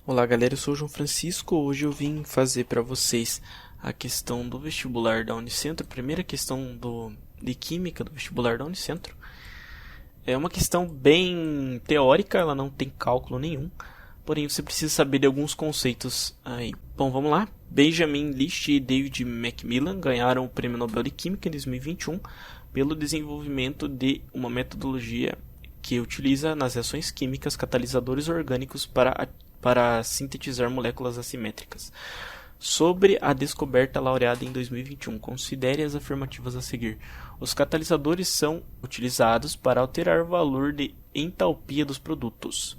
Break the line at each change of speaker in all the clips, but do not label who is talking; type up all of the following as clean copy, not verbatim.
Olá galera, eu sou o João Francisco. Hoje eu vim fazer para vocês a questão do vestibular da Unicentro, a primeira questão de Química do vestibular da Unicentro. É uma questão bem teórica, ela não tem cálculo nenhum, porém você precisa saber de alguns conceitos aí. Bom, vamos lá. Benjamin List e David Macmillan ganharam o Prêmio Nobel de Química em 2021 pelo desenvolvimento de uma metodologia que utiliza nas reações químicas catalisadores orgânicos para sintetizar moléculas assimétricas. Sobre a descoberta laureada em 2021, considere as afirmativas a seguir. Os catalisadores são utilizados para alterar o valor de entalpia dos produtos.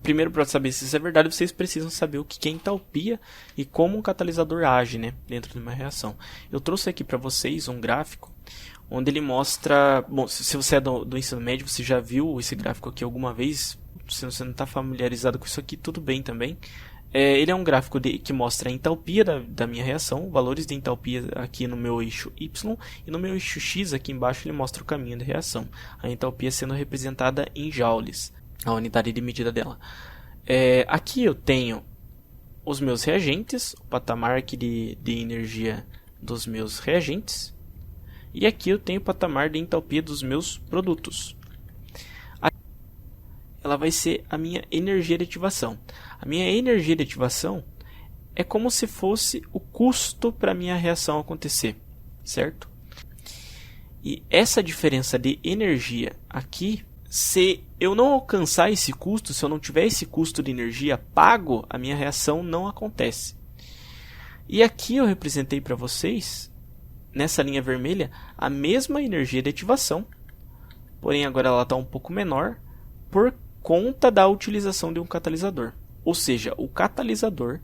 Primeiro, para saber se isso é verdade, vocês precisam saber o que é entalpia e como um catalisador age, dentro de uma reação. Eu trouxe aqui para vocês um gráfico onde ele mostra... Bom, se você é do ensino médio, você já viu esse gráfico aqui alguma vez. Se você não está familiarizado com isso aqui, tudo bem também. Ele é um gráfico que mostra a entalpia da minha reação, valores de entalpia aqui no meu eixo Y, e no meu eixo X aqui embaixo ele mostra o caminho de reação. A entalpia sendo representada em joules, a unidade de medida dela. Aqui eu tenho os meus reagentes, o patamar aqui de energia dos meus reagentes, e aqui eu tenho o patamar de entalpia dos meus produtos. Ela vai ser a minha energia de ativação. A minha energia de ativação é como se fosse o custo para a minha reação acontecer, certo? E essa diferença de energia aqui, se eu não alcançar esse custo, se eu não tiver esse custo de energia pago, a minha reação não acontece. E aqui eu representei para vocês, nessa linha vermelha, a mesma energia de ativação, porém agora ela está um pouco menor, por conta da utilização de um catalisador. Ou seja, o catalisador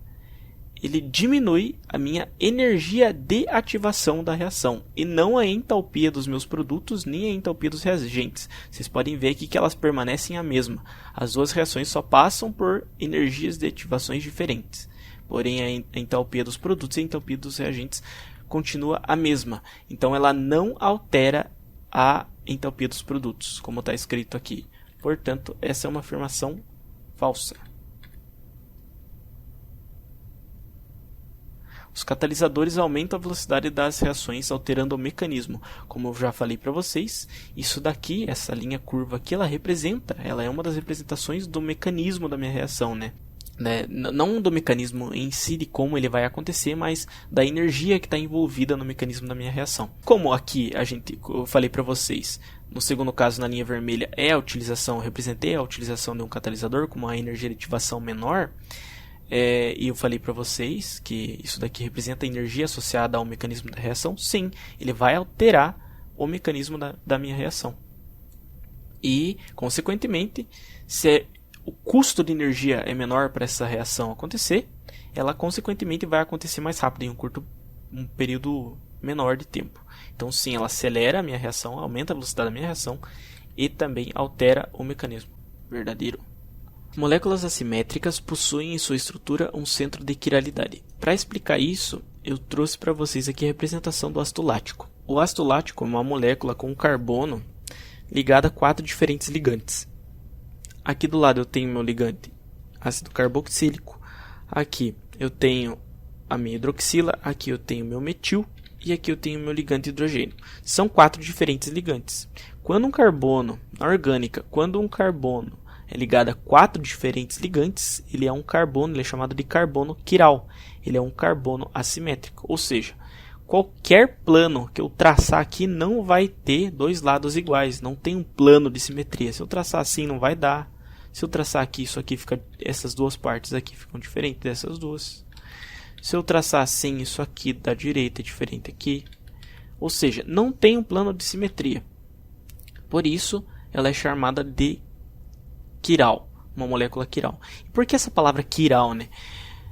ele diminui a minha energia de ativação da reação e não a entalpia dos meus produtos nem a entalpia dos reagentes. Vocês podem ver aqui que elas permanecem a mesma. As duas reações só passam por energias de ativações diferentes. Porém, a entalpia dos produtos e a entalpia dos reagentes continua a mesma. Então, ela não altera a entalpia dos produtos, como está escrito aqui. Portanto, essa é uma afirmação falsa. Os catalisadores aumentam a velocidade das reações alterando o mecanismo. Como eu já falei para vocês, isso daqui, essa linha curva aqui, ela é uma das representações do mecanismo da minha reação, Não do mecanismo em si, de como ele vai acontecer, mas da energia que está envolvida no mecanismo da minha reação. Como aqui eu falei para vocês, no segundo caso, na linha vermelha, eu representei a utilização de um catalisador com uma energia de ativação menor, e eu falei para vocês que isso daqui representa a energia associada ao mecanismo da reação. Sim, ele vai alterar o mecanismo da minha reação. E, consequentemente, se o custo de energia é menor para essa reação acontecer, ela consequentemente vai acontecer mais rápido, em um período menor de tempo. Então sim, ela acelera a minha reação, aumenta a velocidade da minha reação e também altera o mecanismo. Verdadeiro. Moléculas assimétricas possuem em sua estrutura um centro de quiralidade. Para explicar isso, eu trouxe para vocês aqui a representação do ácido lático. O ácido lático é uma molécula com carbono ligada a 4 diferentes ligantes. Aqui do lado eu tenho meu ligante ácido carboxílico, aqui eu tenho a minha hidroxila, aqui eu tenho meu metil e aqui eu tenho meu ligante hidrogênio. São 4 diferentes ligantes. Quando um carbono é ligado a 4 diferentes ligantes, ele é chamado de carbono quiral. Ele é um carbono assimétrico, ou seja, qualquer plano que eu traçar aqui não vai ter dois lados iguais, não tem um plano de simetria. Se eu traçar assim não vai dar. Se eu traçar aqui, essas duas partes aqui ficam diferentes dessas duas. Se eu traçar assim, isso aqui da direita é diferente aqui. Ou seja, não tem um plano de simetria. Por isso, ela é chamada de quiral, uma molécula quiral. E por que essa palavra quiral,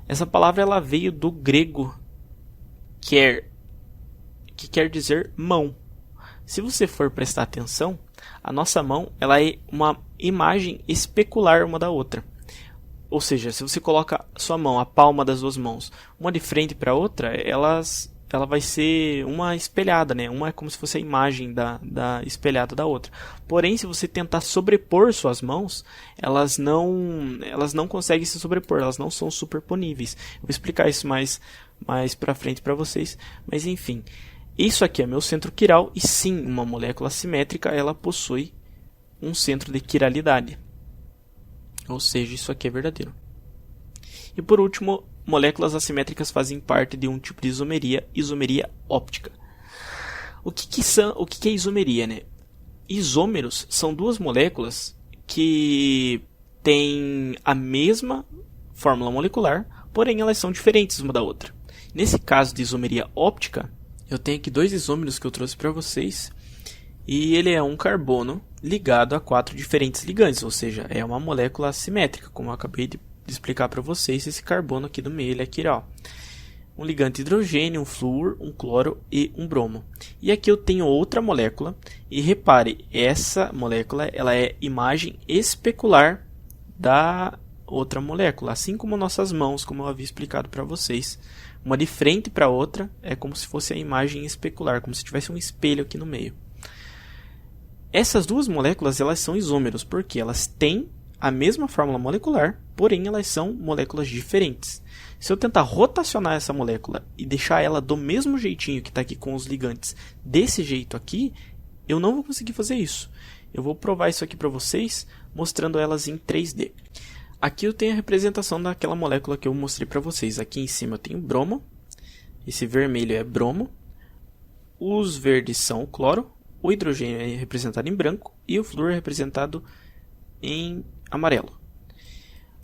Essa palavra ela veio do grego que quer dizer mão. Se você for prestar atenção, a nossa mão ela é uma imagem especular uma da outra. Ou seja, se você coloca sua mão, a palma das duas mãos, uma de frente para a outra, elas ela vai ser uma espelhada, né? Uma é como se fosse a imagem da espelhada da outra. Porém, se você tentar sobrepor suas mãos, elas não conseguem se sobrepor, elas não são superponíveis. Eu vou explicar isso mais para frente para vocês, mas enfim. Isso aqui é meu centro quiral e sim, uma molécula assimétrica, ela possui um centro de quiralidade. Ou seja, isso aqui é verdadeiro. E por último, moléculas assimétricas fazem parte de um tipo de isomeria óptica. O que é isomeria, né? Isômeros são duas moléculas que têm a mesma fórmula molecular, porém elas são diferentes uma da outra. Nesse caso de isomeria óptica, eu tenho aqui dois isômeros que eu trouxe para vocês, e ele é um carbono ligado a 4 diferentes ligantes, ou seja, é uma molécula assimétrica, como eu acabei de explicar para vocês. Esse carbono aqui do meio, ele é quiral. Um ligante hidrogênio, um flúor, um cloro e um bromo. E aqui eu tenho outra molécula, e repare, essa molécula ela é imagem especular da outra molécula, assim como nossas mãos, como eu havia explicado para vocês. Uma de frente para a outra é como se fosse a imagem especular, como se tivesse um espelho aqui no meio. Essas duas moléculas elas são isômeros, porque elas têm a mesma fórmula molecular, porém elas são moléculas diferentes. Se eu tentar rotacionar essa molécula e deixar ela do mesmo jeitinho que está aqui com os ligantes, desse jeito aqui, eu não vou conseguir fazer isso. Eu vou provar isso aqui para vocês, mostrando elas em 3D. Aqui eu tenho a representação daquela molécula que eu mostrei para vocês. Aqui em cima eu tenho bromo, esse vermelho é bromo, os verdes são o cloro, o hidrogênio é representado em branco e o flúor é representado em amarelo.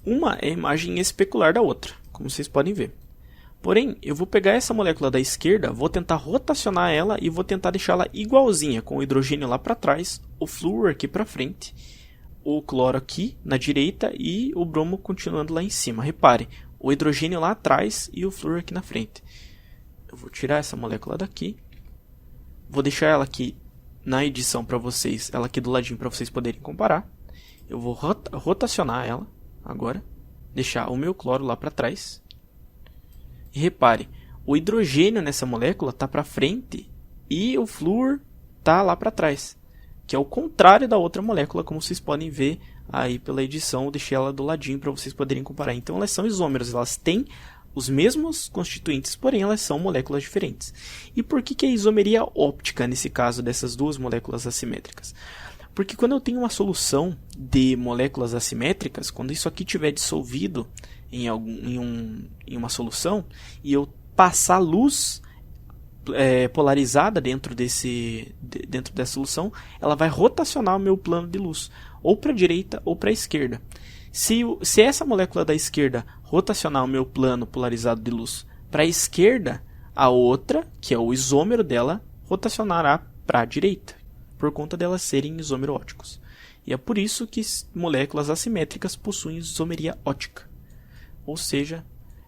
Uma é a imagem especular da outra, como vocês podem ver. Porém, eu vou pegar essa molécula da esquerda, vou tentar rotacionar ela e vou tentar deixá-la igualzinha, com o hidrogênio lá para trás, o flúor aqui para frente, o cloro aqui na direita e o bromo continuando lá em cima. Repare, o hidrogênio lá atrás e o flúor aqui na frente. Eu vou tirar essa molécula daqui, vou deixar ela aqui na edição para vocês, ela aqui do ladinho para vocês poderem comparar. Eu vou rotacionar ela agora, deixar o meu cloro lá para trás. E repare, o hidrogênio nessa molécula está para frente e o flúor está lá para trás, que é o contrário da outra molécula, como vocês podem ver aí pela edição. Eu deixei ela do ladinho para vocês poderem comparar. Então elas são isômeros, elas têm os mesmos constituintes, porém elas são moléculas diferentes. E por que é isomeria óptica nesse caso dessas duas moléculas assimétricas? Porque quando eu tenho uma solução de moléculas assimétricas, quando isso aqui estiver dissolvido em uma solução, e eu passar luz polarizada dentro dessa solução, ela vai rotacionar o meu plano de luz, ou para a direita ou para a esquerda. Se essa molécula da esquerda rotacionar o meu plano polarizado de luz para a esquerda, a outra, que é o isômero dela, rotacionará para a direita, por conta delas serem isômero óticos. E é por isso que moléculas assimétricas possuem isomeria ótica. Ou seja,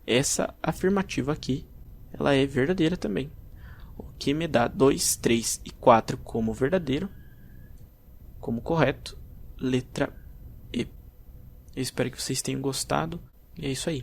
essa afirmativa aqui, ela é verdadeira também. O que me dá 2, 3 e 4 como verdadeiro, como correto, letra E. Eu espero que vocês tenham gostado, e é isso aí.